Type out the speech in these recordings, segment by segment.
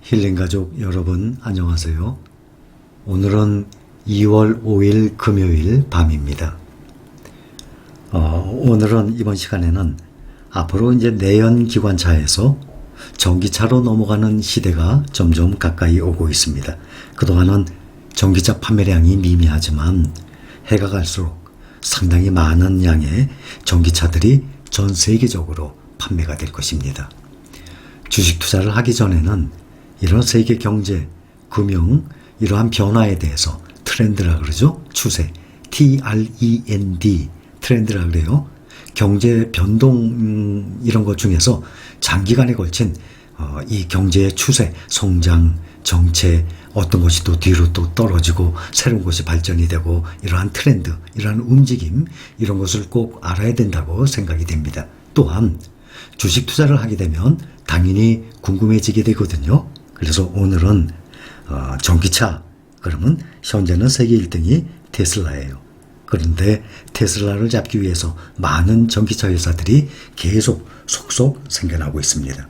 힐링가족 여러분 안녕하세요. 오늘은 2월 5일 금요일 밤입니다. 오늘은 이번 시간에는 앞으로 이제 내연기관차에서 전기차로 넘어가는 시대가 점점 가까이 오고 있습니다. 그동안은 전기차 판매량이 미미하지만 해가 갈수록 상당히 많은 양의 전기차들이 전 세계적으로 판매가 될 것입니다. 주식 투자를 하기 전에는 이런 세계 경제, 금융, 이러한 변화에 대해서 트렌드라 그러죠. 추세, TREND, 트렌드라 그래요. 경제 변동 이런 것 중에서 장기간에 걸친 이 경제의 추세, 성장, 정체, 어떤 것이 또 뒤로 또 떨어지고 새로운 것이 발전이 되고 이러한 트렌드, 이러한 움직임 이런 것을 꼭 알아야 된다고 생각이 됩니다. 또한 주식 투자를 하게 되면 당연히 궁금해지게 되거든요. 그래서 오늘은 전기차, 그러면 현재는 세계 1등이 테슬라예요. 그런데 테슬라를 잡기 위해서 많은 전기차 회사들이 계속 속속 생겨나고 있습니다.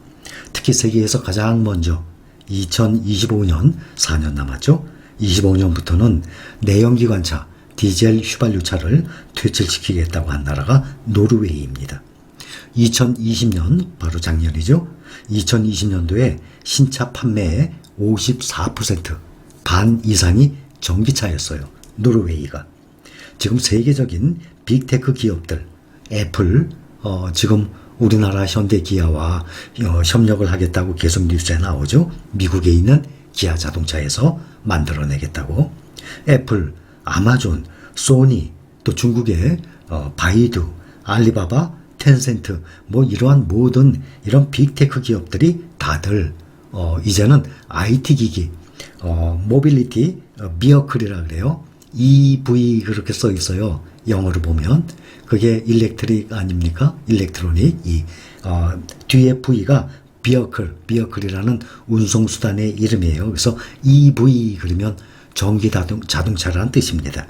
특히 세계에서 가장 먼저 2025년 4년 남았죠. 25년부터는 내연기관차, 디젤 휘발유차를 퇴출시키겠다고 한 나라가 노르웨이입니다. 2020년, 바로 작년이죠. 2020년도에 신차 판매의 54%, 반 이상이 전기차였어요. 노르웨이가. 지금 세계적인 빅테크 기업들, 애플, 지금 우리나라 현대기아와 협력을 하겠다고 계속 뉴스에 나오죠. 미국에 있는 기아 자동차에서 만들어내겠다고. 애플, 아마존, 소니, 또 중국의 바이두, 알리바바, 텐센트, 뭐 이러한 모든 이런 빅테크 기업들이 다들 이제는 IT 기기, 모빌리티 비어클이라 그래요. EV 그렇게 써 있어요. 영어로 보면 그게 일렉트릭 아닙니까? 일렉트로닉. 뒤에 V가 비어클이라는 운송수단의 이름이에요. 그래서 EV 그러면 전기 자동차라는 뜻입니다.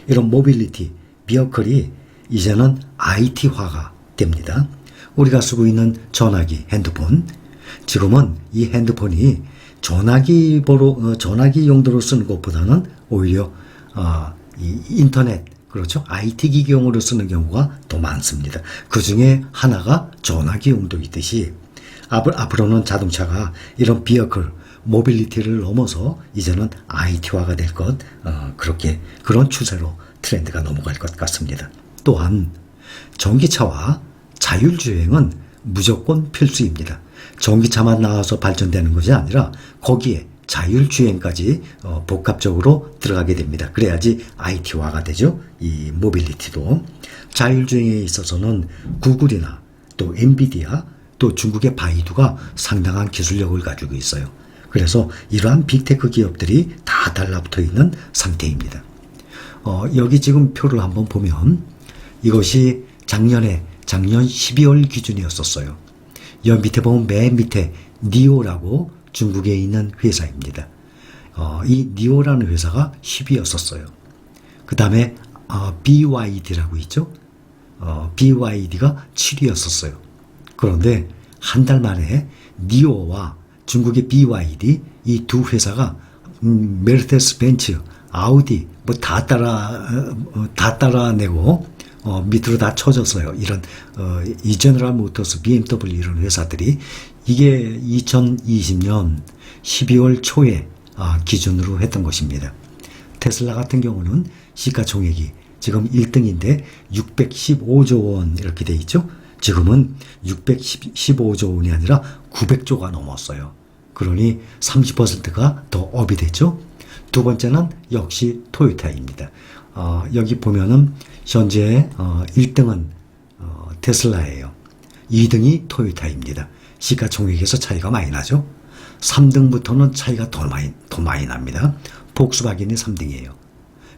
이런 모빌리티 비어클이 이제는 IT화가 됩니다. 우리가 쓰고 있는 전화기, 핸드폰. 지금은 이 핸드폰이 전화기 용도로 쓰는 것보다는 오히려 이 인터넷, 그렇죠? IT 기기용으로 쓰는 경우가 더 많습니다. 그 중에 하나가 전화기 용도이듯이 앞으로는 자동차가 이런 비어클, 모빌리티를 넘어서 이제는 IT화가 될 것, 그런 추세로 트렌드가 넘어갈 것 같습니다. 또한 전기차와 자율주행은 무조건 필수입니다. 전기차만 나와서 발전되는 것이 아니라 거기에 자율주행까지 복합적으로 들어가게 됩니다. 그래야지 IT화가 되죠. 이 모빌리티도. 자율주행에 있어서는 구글이나 또 엔비디아 또 중국의 바이두가 상당한 기술력을 가지고 있어요. 그래서 이러한 빅테크 기업들이 다 달라붙어 있는 상태입니다. 여기 지금 표를 한번 보면 이것이 작년 12월 기준이었었어요. 여기 밑에 보면 맨 밑에 니오라고 중국에 있는 회사입니다. 이 니오라는 회사가 10위였었어요. 그 다음에 BYD라고 있죠. BYD가 7위였었어요. 그런데 한 달 만에 니오와 중국의 BYD 이 두 회사가 메르세데스 벤츠, 아우디 뭐 다 따라내고 밑으로 다 쳐졌어요. 이런 이 제너럴 모터스, BMW 이런 회사들이 이게 2020년 12월 초에 기준으로 했던 것입니다. 테슬라 같은 경우는 시가총액이 지금 1등인데 615조 원 이렇게 돼 있죠. 지금은 615조 원이 아니라 900조가 넘었어요. 그러니 30%가 더 업이 됐죠. 두 번째는 역시 토요타입니다. 여기 보면은 현재 1등은 테슬라예요. 2등이 토요타입니다. 시가총액에서 차이가 많이 나죠. 3등부터는 차이가 더 많이 납니다. 폭스바겐이 3등이에요.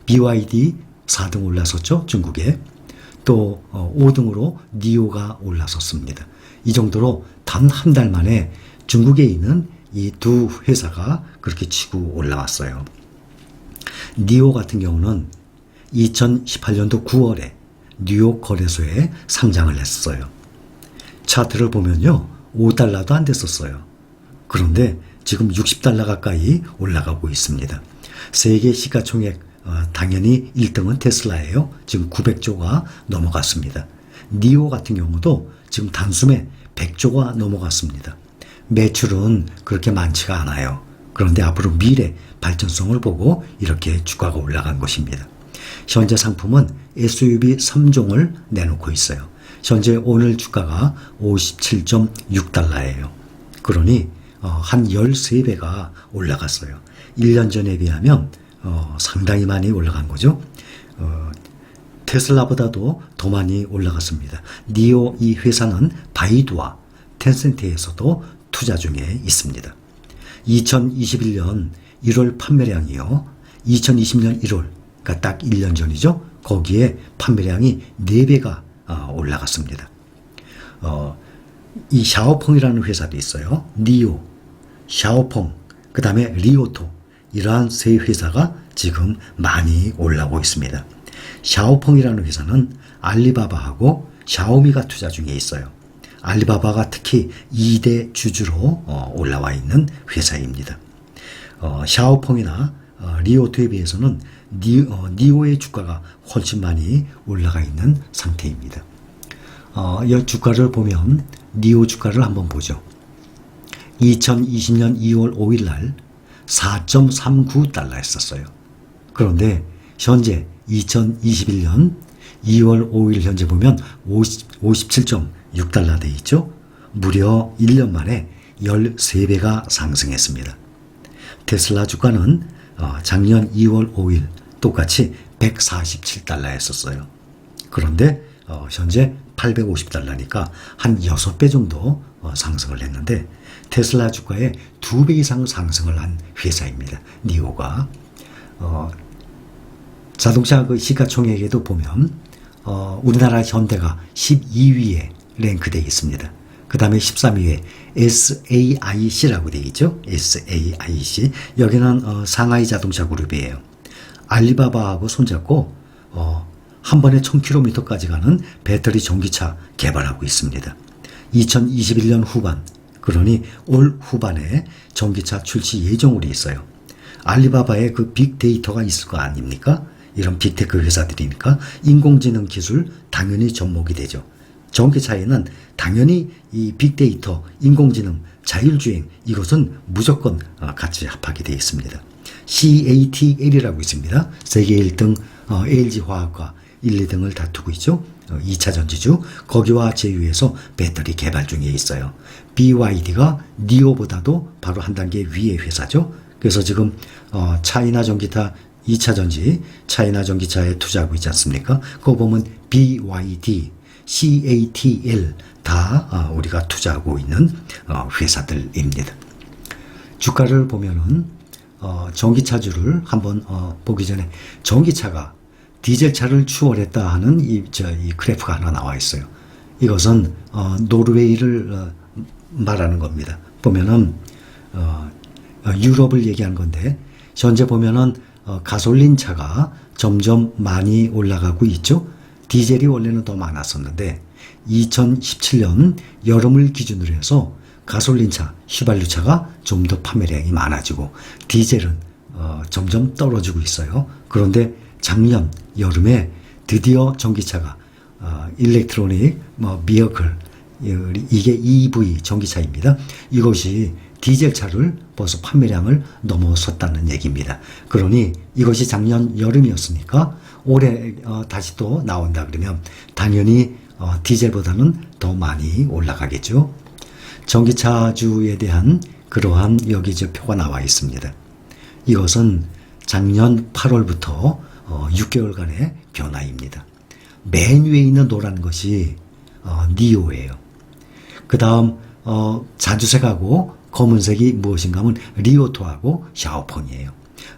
BYD 4등 올라섰죠. 중국에. 또 5등으로 니오가 올라섰습니다. 이 정도로 단 한 달 만에 중국에 있는 이 두 회사가 그렇게 치고 올라왔어요. 니오 같은 경우는 2018년도 9월에 뉴욕 거래소에 상장을 했어요. 차트를 보면요. $5도 안 됐었어요. 그런데 지금 60달러 가까이 올라가고 있습니다. 세계 시가총액 당연히 1등은 테슬라예요. 지금 900조가 넘어갔습니다. 니오 같은 경우도 지금 단숨에 100조가 넘어갔습니다. 매출은 그렇게 많지가 않아요. 그런데 앞으로 미래 발전성을 보고 이렇게 주가가 올라간 것입니다. 현재 상품은 SUV 3종을 내놓고 있어요. 현재 오늘 주가가 57.6달러예요. 그러니 한 13배가 올라갔어요. 1년 전에 비하면 상당히 많이 올라간 거죠. 테슬라보다도 더 많이 올라갔습니다. 니오 이 회사는 바이두와 텐센트에서도 투자 중에 있습니다. 2021년 1월 판매량이요. 2020년 1월, 그러니까 딱 1년 전이죠. 거기에 판매량이 4배가 올라갔습니다. 이 샤오펑이라는 회사도 있어요. 니오, 샤오펑, 그 다음에 리오토, 이러한 세 회사가 지금 많이 올라오고 있습니다. 샤오펑이라는 회사는 알리바바하고 샤오미가 투자 중에 있어요. 알리바바가 특히 2대 주주로 올라와 있는 회사입니다. 샤오펑이나 리오토에 비해서는 니오의 주가가 훨씬 많이 올라가 있는 상태입니다. 이 주가를 보면 니오 주가를 한번 보죠. 2020년 2월 5일 날 4.39달러 했었어요. 그런데 현재 2021년 2월 5일 현재 보면 57.6달러 돼 있죠. 무려 1년 만에 13배가 상승했습니다. 테슬라 주가는 작년 2월 5일 똑같이 147달러 했었어요. 그런데 현재 850달러니까 한 6배 정도 상승을 했는데 테슬라 주가의 2배 이상 상승을 한 회사입니다. 니오가. 자동차 그 시가총액에도 보면 우리나라 현대가 12위에 랭크되어 있습니다. 그 다음에 13위에 SAIC라고 되어 있죠. SAIC. 여기는 상하이 자동차 그룹이에요. 알리바바하고 손잡고 한 번에 1000km까지 가는 배터리 전기차 개발하고 있습니다. 2021년 후반, 그러니 올 후반에 전기차 출시 예정으로 있어요. 알리바바의 그 빅데이터가 있을 거 아닙니까? 이런 빅테크 회사들이니까 인공지능 기술 당연히 접목이 되죠. 전기차에는 당연히 이 빅데이터, 인공지능, 자율주행 이것은 무조건 같이 합하게 되어 있습니다. CATL이라고 있습니다. 세계 1등 LG화학과 1, 2등을 다투고 있죠. 2차 전지주 거기와 제휴해서 배터리 개발 중에 있어요. BYD가 니오보다도 바로 한 단계 위의 회사죠. 그래서 지금 차이나 전기차 2차 전지, 차이나 전기차에 투자하고 있지 않습니까? 그거 보면 BYD, CATL 다 우리가 투자하고 있는 회사들입니다. 주가를 보면은 전기차주를 한번 보기 전에 전기차가 디젤차를 추월했다 하는 이 그래프가 하나 나와 있어요. 이것은 노르웨이를 말하는 겁니다. 보면은 유럽을 얘기한 건데 현재 보면은 가솔린 차가 점점 많이 올라가고 있죠. 디젤이 원래는 더 많았었는데 2017년 여름을 기준으로 해서 가솔린차, 휘발유차가 좀 더 판매량이 많아지고 디젤은 점점 떨어지고 있어요. 그런데 작년 여름에 드디어 전기차가 일렉트로닉 비어클 이게 EV 전기차입니다. 이것이 디젤차를 벌써 판매량을 넘어섰다는 얘기입니다. 그러니 이것이 작년 여름이었으니까 올해 다시 또 나온다 그러면 당연히 디젤보다는 더 많이 올라가겠죠. 전기차주에 대한 그러한 여기 표가 나와 있습니다. 이것은 작년 8월부터 6개월간의 변화입니다. 맨 위에 있는 노란 것이 니오예요. 그 다음 자주색하고 검은색이 무엇인가 하면 리오토하고 샤오펑이에요.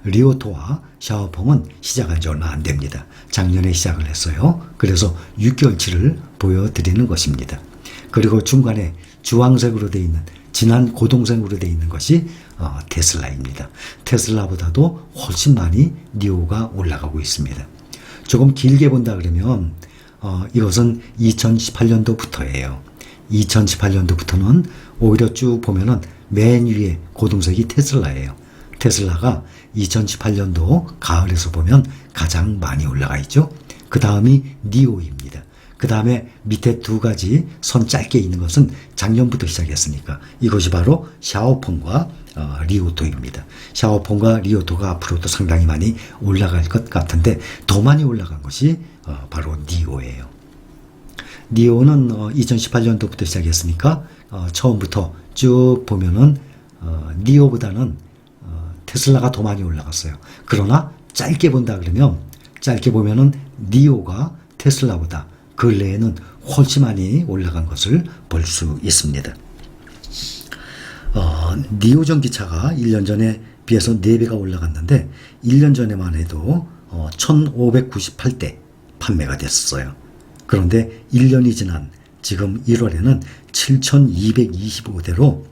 리오토와 샤오펑은 시작한 지 얼마 안 됩니다. 작년에 시작을 했어요. 그래서 6개월치를 보여드리는 것입니다. 그리고 중간에 주황색으로 되어 있는 진한 고동색으로 되어 있는 것이 테슬라입니다. 테슬라보다도 훨씬 많이 니오가 올라가고 있습니다. 조금 길게 본다 그러면 이것은 2018년도부터예요. 2018년도부터는 오히려 쭉 보면은 맨 위에 고동색이 테슬라예요. 테슬라가 2018년도 가을에서 보면 가장 많이 올라가 있죠. 그 다음이 니오입니다. 그 다음에 밑에 두 가지 선 짧게 있는 것은 작년부터 시작했으니까 이것이 바로 샤오펑과 리오토입니다. 샤오펑과 리오토가 앞으로도 상당히 많이 올라갈 것 같은데 더 많이 올라간 것이 바로 니오예요. 니오는 2018년도부터 시작했으니까 처음부터 쭉 보면은 니오보다는 테슬라가 더 많이 올라갔어요. 그러나 짧게 본다 그러면 짧게 보면은 니오가 테슬라보다 근래에는 훨씬 많이 올라간 것을 볼 수 있습니다. 니오 전기차가 1년 전에 비해서 4배가 올라갔는데 1년 전에만 해도 1598대 판매가 됐어요. 그런데 1년이 지난 지금 1월에는 7225대로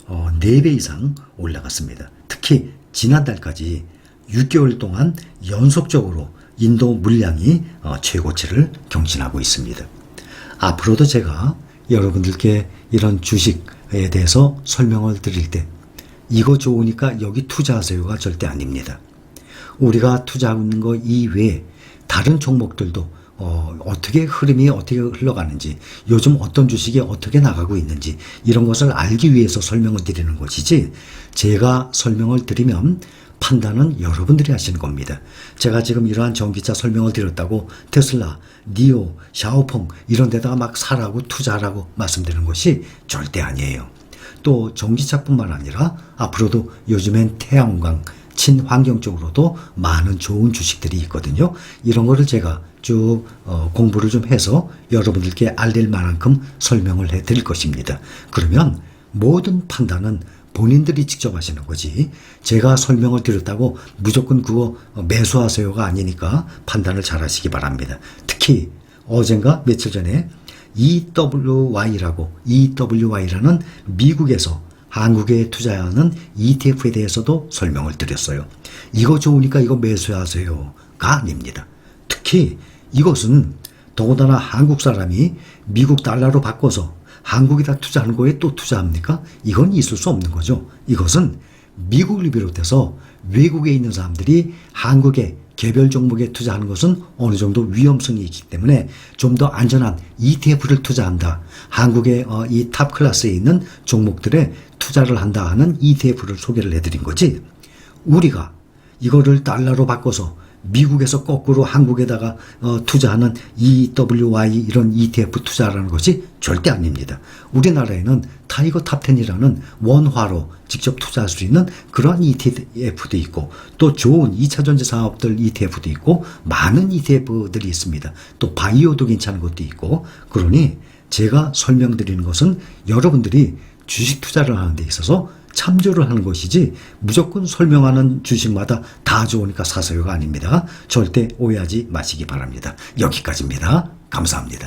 4배 이상 올라갔습니다. 특히 지난달까지 6개월 동안 연속적으로 인도 물량이 최고치를 경신하고 있습니다. 앞으로도 제가 여러분들께 이런 주식에 대해서 설명을 드릴 때 이거 좋으니까 여기 투자하세요가 절대 아닙니다. 우리가 투자하고 있는 거 이외에 다른 종목들도 어떻게 흐름이 어떻게 흘러가는지 요즘 어떤 주식이 어떻게 나가고 있는지 이런 것을 알기 위해서 설명을 드리는 것이지 제가 설명을 드리면 판단은 여러분들이 하시는 겁니다. 제가 지금 이러한 전기차 설명을 드렸다고 테슬라, 니오, 샤오펑 이런 데다가 막 사라고 투자하라고 말씀드리는 것이 절대 아니에요. 또 전기차뿐만 아니라 앞으로도 요즘엔 태양광, 친환경 쪽으로도 많은 좋은 주식들이 있거든요. 이런 거를 제가 쭉 공부를 좀 해서 여러분들께 알릴 만큼 설명을 해드릴 것입니다. 그러면 모든 판단은 본인들이 직접 하시는 거지 제가 설명을 드렸다고 무조건 그거 매수하세요가 아니니까 판단을 잘 하시기 바랍니다. 특히 어젠가 며칠 전에 EWY라는 미국에서 한국에 투자하는 ETF에 대해서도 설명을 드렸어요. 이거 좋으니까 이거 매수하세요가 아닙니다. 특히 이것은 더군다나 한국 사람이 미국 달러로 바꿔서 한국에다 투자하는 거에 또 투자합니까? 이건 있을 수 없는 거죠. 이것은 미국을 비롯해서 외국에 있는 사람들이 한국의 개별 종목에 투자하는 것은 어느 정도 위험성이 있기 때문에 좀 더 안전한 ETF를 투자한다. 한국의 이 탑 클래스에 있는 종목들에 투자를 한다 하는 ETF를 소개를 해드린 거지. 우리가 이거를 달러로 바꿔서 미국에서 거꾸로 한국에다가 투자하는 EWY 이런 ETF 투자라는 것이 절대 아닙니다. 우리나라에는 타이거 탑10이라는 원화로 직접 투자할 수 있는 그런 ETF도 있고 또 좋은 2차전지 사업들 ETF도 있고 많은 ETF들이 있습니다. 또 바이오도 괜찮은 것도 있고 그러니 제가 설명드리는 것은 여러분들이 주식 투자를 하는 데 있어서 참조를 하는 것이지 무조건 설명하는 주식마다 다 좋으니까 사세요가 아닙니다. 절대 오해하지 마시기 바랍니다. 여기까지입니다. 감사합니다.